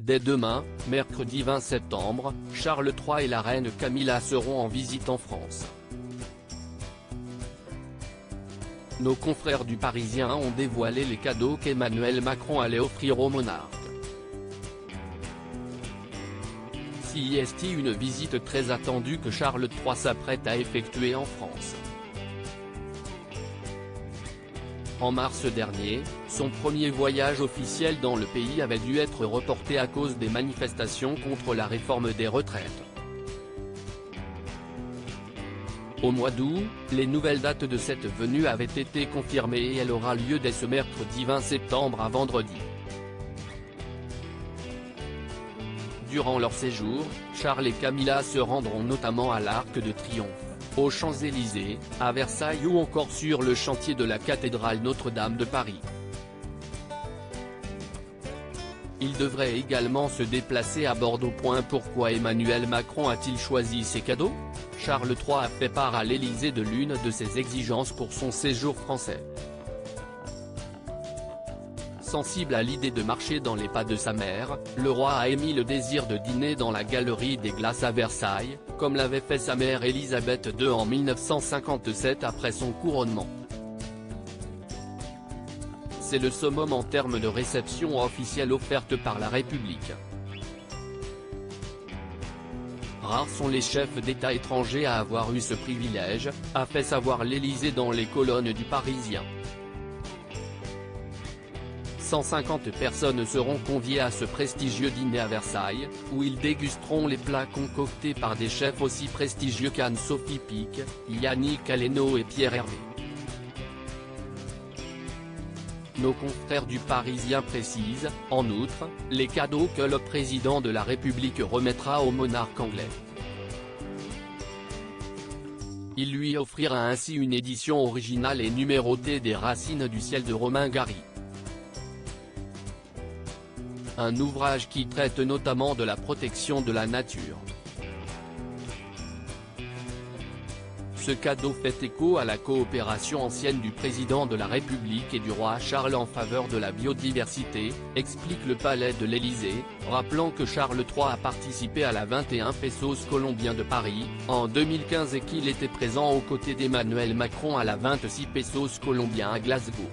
Dès demain, mercredi 20 septembre, Charles III et la reine Camilla seront en visite en France. Nos confrères du Parisien ont dévoilé les cadeaux qu'Emmanuel Macron allait offrir au monarque. C'est une visite très attendue que Charles III s'apprête à effectuer en France. En mars dernier, son premier voyage officiel dans le pays avait dû être reporté à cause des manifestations contre la réforme des retraites. Au mois d'août, les nouvelles dates de cette venue avaient été confirmées et elle aura lieu dès ce mercredi 20 septembre à vendredi. Durant leur séjour, Charles et Camilla se rendront notamment à l'Arc de Triomphe, aux Champs-Élysées, à Versailles ou encore sur le chantier de la cathédrale Notre-Dame de Paris. Ils devraient également se déplacer à Bordeaux. Pourquoi Emmanuel Macron a-t-il choisi ces cadeaux? Charles III a fait part à l'Élysée de l'une de ses exigences pour son séjour français. Sensible à l'idée de marcher dans les pas de sa mère, le roi a émis le désir de dîner dans la Galerie des Glaces à Versailles, comme l'avait fait sa mère Élisabeth II en 1957 après son couronnement. C'est le summum en termes de réception officielle offerte par la République. Rares sont les chefs d'État étrangers à avoir eu ce privilège, a fait savoir l'Élysée dans les colonnes du Parisien. 150 personnes seront conviées à ce prestigieux dîner à Versailles, où ils dégusteront les plats concoctés par des chefs aussi prestigieux qu'Anne-Sophie Pic, Yannick Aleno et Pierre Hervé. Nos confrères du Parisien précisent, en outre, les cadeaux que le président de la République remettra au monarque anglais. Il lui offrira ainsi une édition originale et numérotée des Racines du ciel de Romain Gary. Un ouvrage qui traite notamment de la protection de la nature. Ce cadeau fait écho à la coopération ancienne du président de la République et du roi Charles en faveur de la biodiversité, explique le palais de l'Élysée, rappelant que Charles III a participé à la 21 Pesos colombiens de Paris, en 2015 et qu'il était présent aux côtés d'Emmanuel Macron à la 26 Pesos colombiens à Glasgow.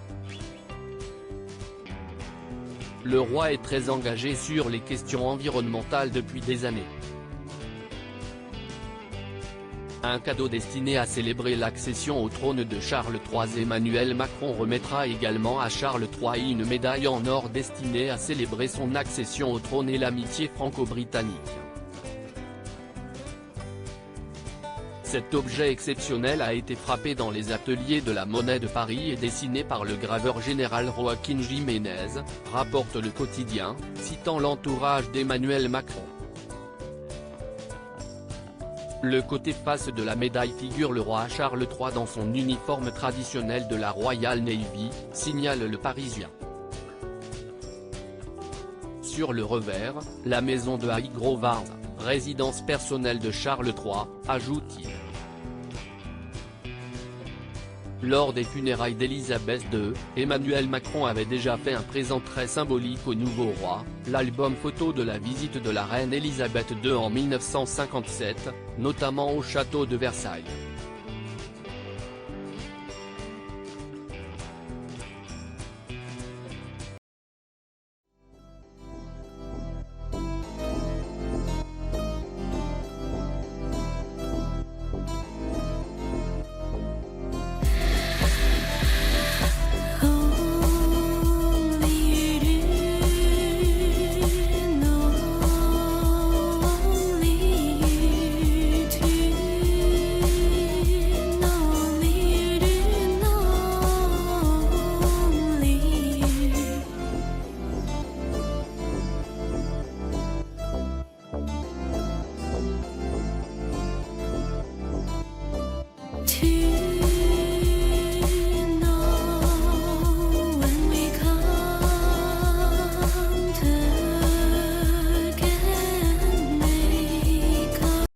Le roi est très engagé sur les questions environnementales depuis des années. Un cadeau destiné à célébrer l'accession au trône de Charles III. Emmanuel Macron remettra également à Charles III une médaille en or destinée à célébrer son accession au trône et l'amitié franco-britannique. Cet objet exceptionnel a été frappé dans les ateliers de la Monnaie de Paris et dessiné par le graveur général Joaquín Jiménez, rapporte le quotidien, citant l'entourage d'Emmanuel Macron. Le côté face de la médaille figure le roi Charles III dans son uniforme traditionnel de la Royal Navy, signale le Parisien. Sur le revers, la maison de Highgrove, résidence personnelle de Charles III, ajoute-t-il. Lors des funérailles d'Élisabeth II, Emmanuel Macron avait déjà fait un présent très symbolique au nouveau roi, l'album photo de la visite de la reine Élisabeth II en 1957, notamment au château de Versailles.